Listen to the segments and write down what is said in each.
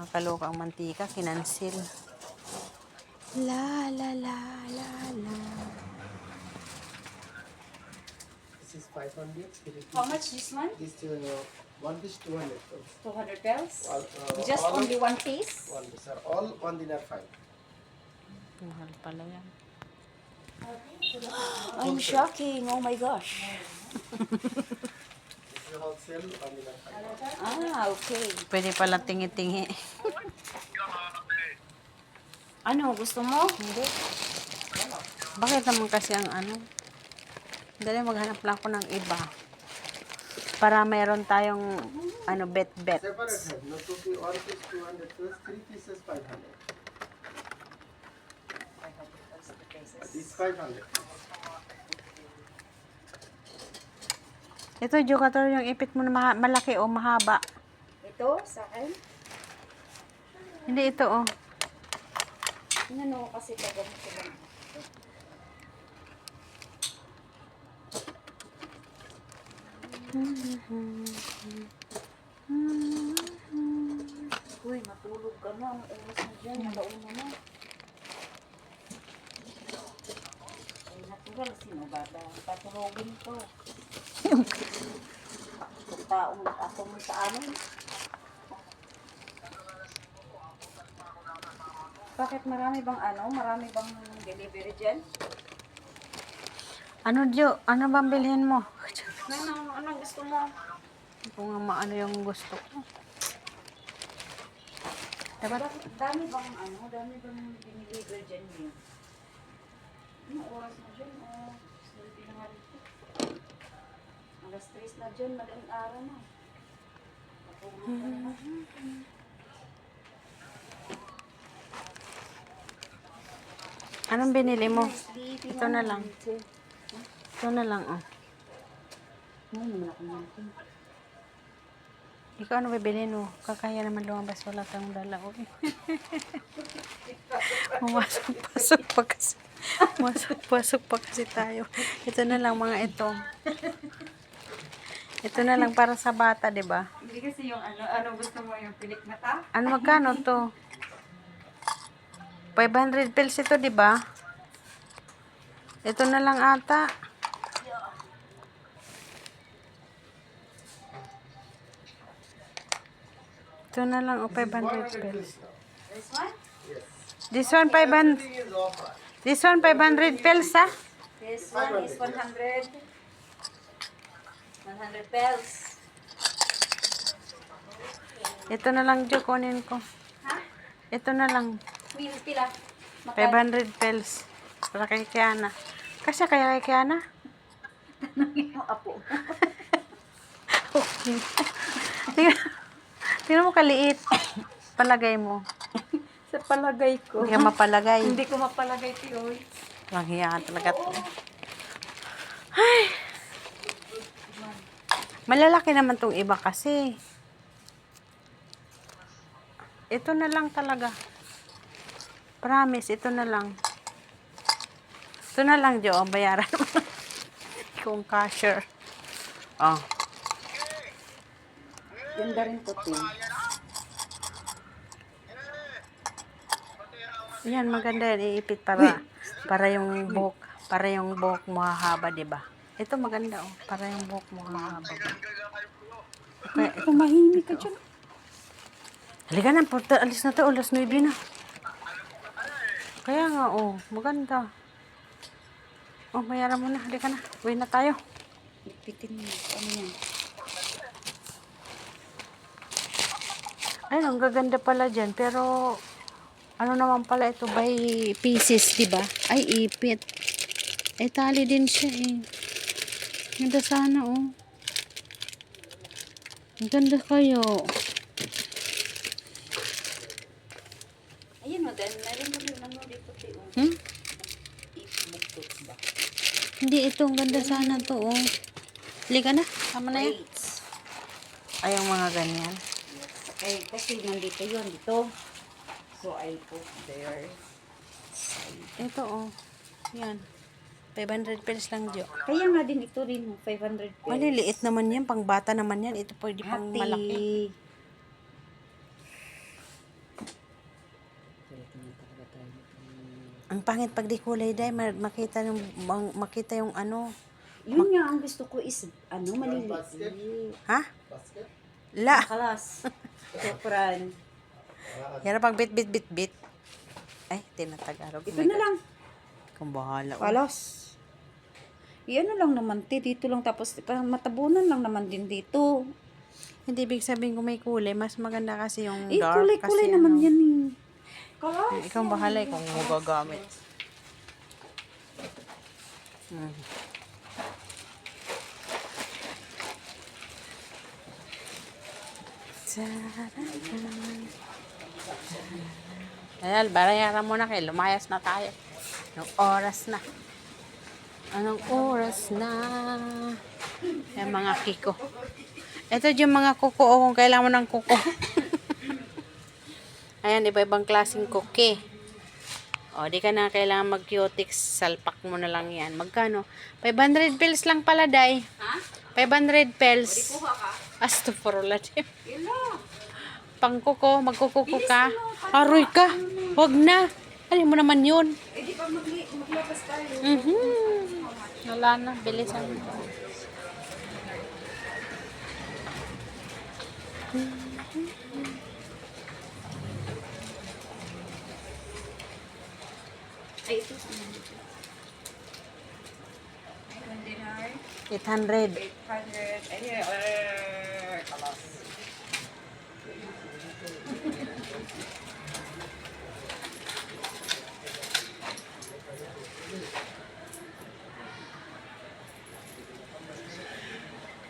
Nakakaloka ang mantika, kinansil. La la la la la. This is 500. How much this one? This one dish 200. 200 bells? All, Just all only one piece? one dish, sir. All one dinar 5. Mahal pala yan. I'm shocking. Oh my gosh. This is wholesale one dinar 5. Ah, okay. Pwede pala tingi-tingi. Ano, gusto mo? Hindi. Bakit naman kasi ang ano? Dali, maghanap lang ako ng iba. Para mayroon tayong ano, bet-bet. Separate head. No, one piece 200 plus, 3 pieces 500. This 500. Ito, Jokator, yung ipit mo na malaki o mahaba. Ito, sa akin? Hindi, ito oh. Ano, kasi tagamit ko lang. Uy, matulog ka na. Ang oras na dyan. Nalauna na. Ay, natural. Sino ba? Patulogin to. Taong ako mo sa amin. Bakit marami bang ano? Marami bang delivery dyan? Ano, Jo? Ano bang bilhin mo? Ano gusto mo? Kung nga maano yung gusto ko. Dapat, Dami bang ano? Dami bang diniliver dyan yun? Ano oras na dyan? Sabi na nga rito. Alas 3 na dyan. Madaling araw na. Patulog ka na. anong binili mo? Ito na lang. Ito na lang, oh. Ano naman ako natin? Ikaw ano bibilhin mo? Kakaya naman lumabas, wala kang dala. Pumasok pa kasi. Pumasok pa kasi tayo. Ito na lang mga ito. Ito na lang para sa bata, di ba? Hindi kasi yung ano gusto mo yung pilik mata? Ano magkano to? 500 pills ito, di ba? Ito na lang ata. Ito na lang, 500 pills. This one? Yes. This one 500. Everything is offer. This one 500 pills, ha? This one is 100. 100 bells. Ito na lang, Jo, kunin ko. Ha? Ito na lang. Pila? Magkano? 500 pills. Para kay Kiana. Kasi kaya kay Kiana? Yung apo. Okay. Tingnan mo kaliit. Palagay mo. Sa palagay ko. Hindi ka mapalagay. Hindi ko mapalagay tiyoy. Walang hiya ka talaga. Ay. Malalaki naman tong iba kasi. Ito na lang talaga. Promise, ito na lang. Ito na lang, Jo. Bayaran mo. Kung cashier. Oh. Ganda rin to, Tim. Yan, maganda yan. Iipit para yung buhok mo hahaba, di ba? Ito maganda, oh. Para yung buhok mo hahaba. Okay. Tumahimik ka dyan. Halika na, alis na to. Alas 9 na. Kaya nga, oh. Maganda. Oh, bayaran mo na. Halika na. Uwi na tayo. Ipitin mo. Ano yan? Ayun, ang gaganda pala dyan. Pero, ano naman pala ito, by pieces, di ba? Ay, ipit. Ay, tali din siya, eh. Ganda sana, oh. Ang ganda kayo. Ayun o, dahil meron mo rin ano dito, Tim. Hmm? Ibuktot ba? Hindi, ito. Ang ganda sana to, oh. Halika na. Tama na yan. Plates. Ay, ang mga ganyan. Eh, kasi nandito yun, dito. So, I put there. Ito, oh. Yan. 500 pesos lang, Jo. Kaya nga din ito rin, 500 pesos. Maliliit naman yan. Pang bata naman yan. Ito pwede pang Ate. malaki. Ang pangit pag di kulay day, makita yung ano. Yun nga ang gusto ko is, maliliit. basket? Ha? Basket? La. Kalas. Sopran. Yan pag bit. Ay, tinatagalog. Ito na lang. Kung bahala. Kalas. Yan lang naman, dito lang. Tapos, parang matabunan lang naman din dito. Hindi ibig sabihin kung may kulay, mas maganda kasi yung Eh, dark. kulay-kulay kasi naman ano. yan eh. Kalas. Ikaw ang bahala kung magagamit. Hmm. Ayan, barayaran mo na kayo. Lumayas na tayo. Anong oras na? Anong oras na? Yung mga kiko. Ito yung mga kuko. Kung kailangan mo ng kuko. Ayan, iba-ibang klaseng kuki. O, di ka na kailangan mag-cutix. Salpak mo na lang yan. Magkano? 500 pills lang pala, day. Ha? 500 pills. Kuha ka? Astagfirullah. Yun lang. Pangkuko, magkukuko ka. Aroy ka. Huwag na. Ano mo naman yun? Eh, di pa maglabas tayo. Wala na. Bilisan mo. Ay, ito. 800. 800. Ay, kalas.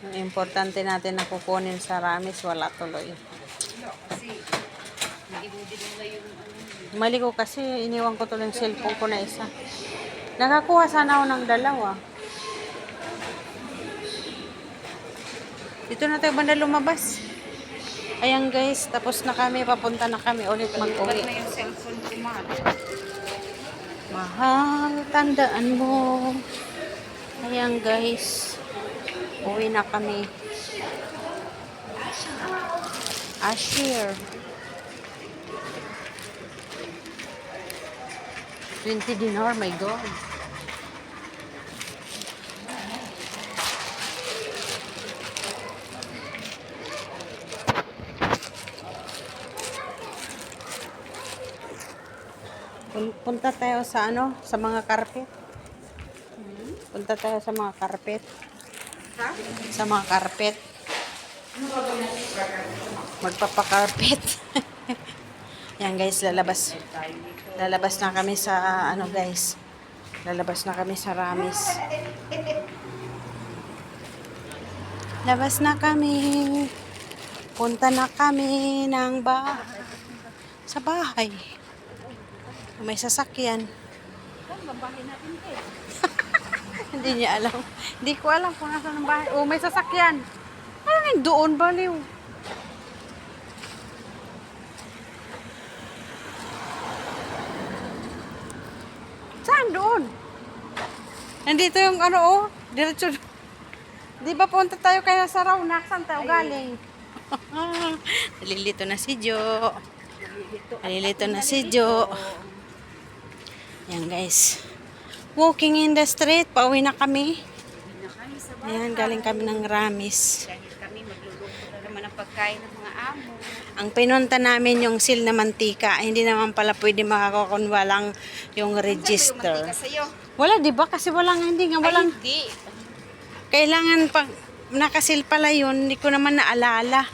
Ang importante natin na kukunin sa Ramis, wala tuloy. Kasi, hindi nila yung Mali ko kasi, iniwan ko tuloy yung cellphone ko na isa. Nakakuha sana ako ng dalawa. Dito na tayo banda lumabas. Ayan guys, tapos na kami, papunta na kami ulit mag-uwi. na yung cellphone ko, man. Mahal, tandaan mo. Ayan guys, uwi na kami. Ashir. 20 dinar, my God. Punta tayo sa sa mga carpet. Punta tayo sa mga carpet. Ha? Sa mga carpet. Magpapakarpet. Yan guys, lalabas. Lalabas na kami sa guys. Lalabas na kami sa Ramis. Labas na kami. Punta na kami ng sa bahay. May sasakyan. Hindi niya alam. Hindi ko alam kung nasa ng bahay. Oh, may sasakyan. Ano doon, baliw? Saan doon? Nandito yung diretso. Di ba punta tayo kaya sa Raunak? Saan tayo galing? Nalilito na si Jo. Nalilito na si Jo. Yan guys. Walking in the street. Pauwi na kami. Ayan, galing kami ng Ramis. Dahil kami magluluto na naman ng pagkain ng mga amo. Ang pinunta namin yung seal na mantika. Hindi naman pala pwede makakuha kung walang yung register. Sa'yo. Wala, di ba? Kasi hindi nga. Walang, Hindi. kailangan pag nakasil pala yun, hindi ko naman naalala.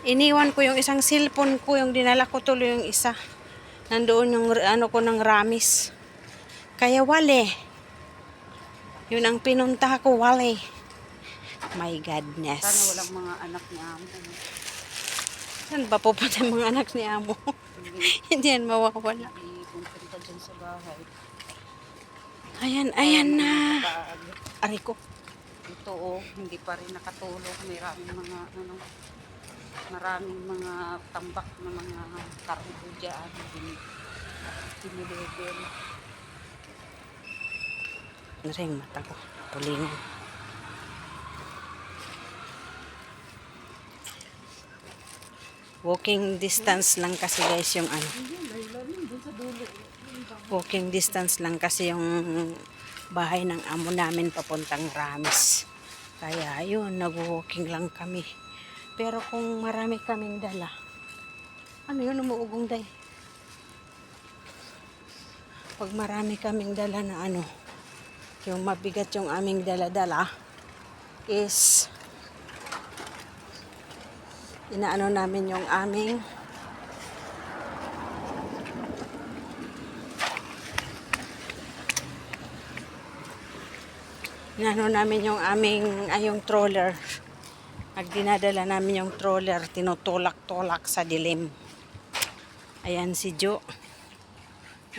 Iniwan ko yung isang cellphone ko, yung dinala ko tuloy yung isa. Nandoon yung ko ng Ramis. Kaya wale. Yun ang pinunta ko, wale. My godness. Sana walang mga anak ni amo. Saan ba pupunta yung mga anak ni Amo? Hindi yan mawawala. Hindi pupunta dyan sa bahay. Ayan na. Aray ko. Ito hindi pa rin nakatulog. Maraming mga tambak na mga kargo dyan. Dinilibin. Naring mata ko. Tulingan. Walking distance lang kasi guys yung Hindi, lalim. Doon sa dulo. Walking distance lang kasi yung bahay ng amo namin papuntang Ramis. Kaya yun, nag-walking lang kami. Pero kung marami kaming dala, ano yun, umuugong day. Pag marami kaming dala na ano, yung mabigat yung aming dala-dala, is inaano namin yung aming yung troller. Pag dinadala namin yung troller, tinutulak-tulak sa dilim. Ayan si Jo.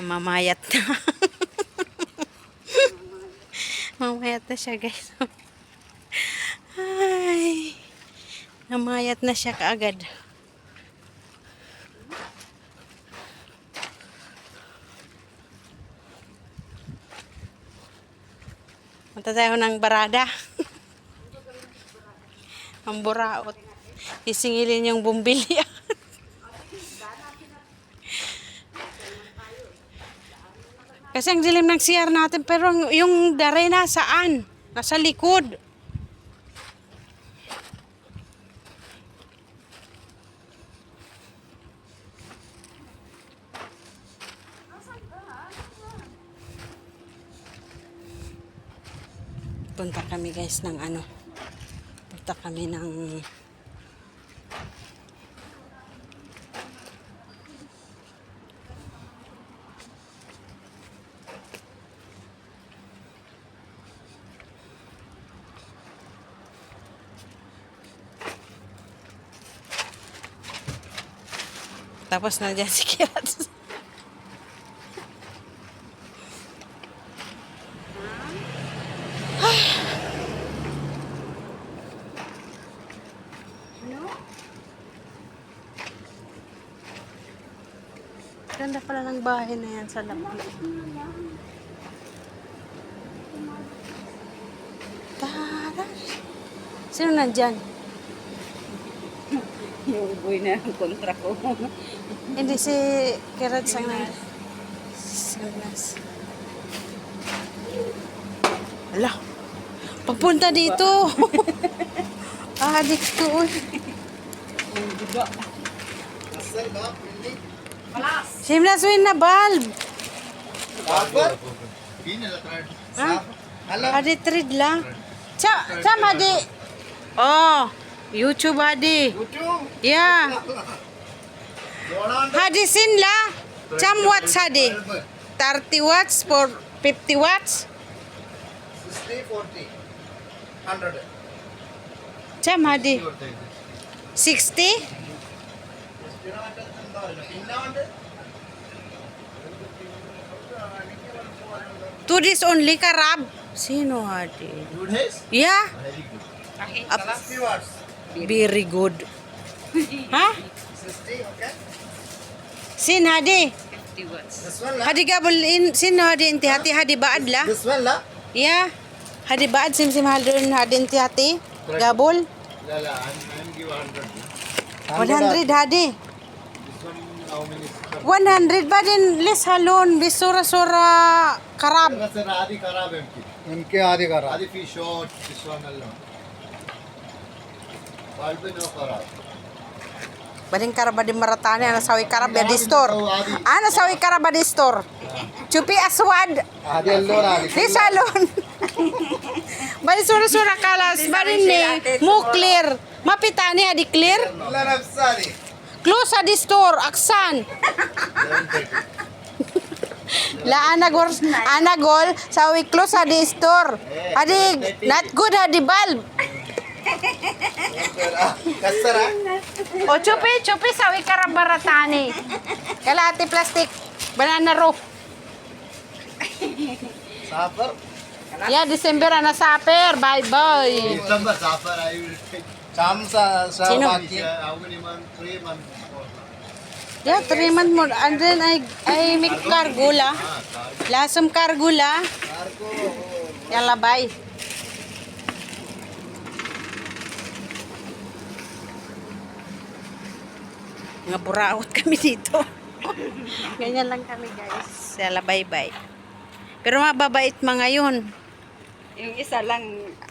Namamayat na. Mamayat na siya, guys. Ay. Namayat na siya kaagad. Punta tayo ng barada. Ang buraot. Isingilin yung bumbilya. Kasi ang dilim ng CR natin, pero yung dare nasaan? Nasa likod. Punta kami guys ng ano. Punta kami ng tapos nandiyan si Kirat. Ganda pala ng bahay na yan sa labas. Tara! Sino nandyan? Yung boy na ang kontra ko. Hindi si Kirat sang nandyan. Sinas. Ala! Papunta dito! Adik to. Yung diba? Asal ba? Pili? Malas! Simlas win na bulb! Dapat? Pili na try. Ha? Alam? Adi trid lang. Cha madi. Oh, YouTube hadi. YouTube? Yeah. Dolan? Hadi sin la. Cham watts hadi. 30 watts for 50 watts. 60, 40. 100. Cham hadi. 60. To this only karab. Sino hadi? Good haze? Yeah. Very good. Up. 60 watts. Very good. Ha? 60, okay? Sin hadi. 50 watts. This one la? Hadi gabul in sino hadi inti hati hadi baad la. This one la? Yeah. Hadi baad sim hadun hadin ti hati. Gabul. La la, I'm give 100. 100 hadi. This one how many? 100 ba din less halon bisura-sura karab. Sir, आधी खराब है इनकी आधी खराब आधी fish shot this one alone bulb no खराब Bading karaba di maratani ana sawi karab ya di store. Ana sawi karaba di store. Chupi aswad. आधी alone आधी Di salon. Bali sura-sura kalas badin ni mo clear. Mapitani adi clear. ला नफसारी Close adi store aksan. La anagol sawi close adi store. Adi not good adi bulb. कसरा O chupi sawi karabaratani. Kalati plastic. Banana row. साफर Ya December ana saper. Bye bye. December साफर I will take Samsa Sino? how many months 3 months Yeah, 3 months more. And then I make cargo la. Lasam cargo la. Yalla bye. Nga buraot kami dito. Ganyan lang kami guys. Sala bye-bye. Pero mababait mga yun. Yung isa lang,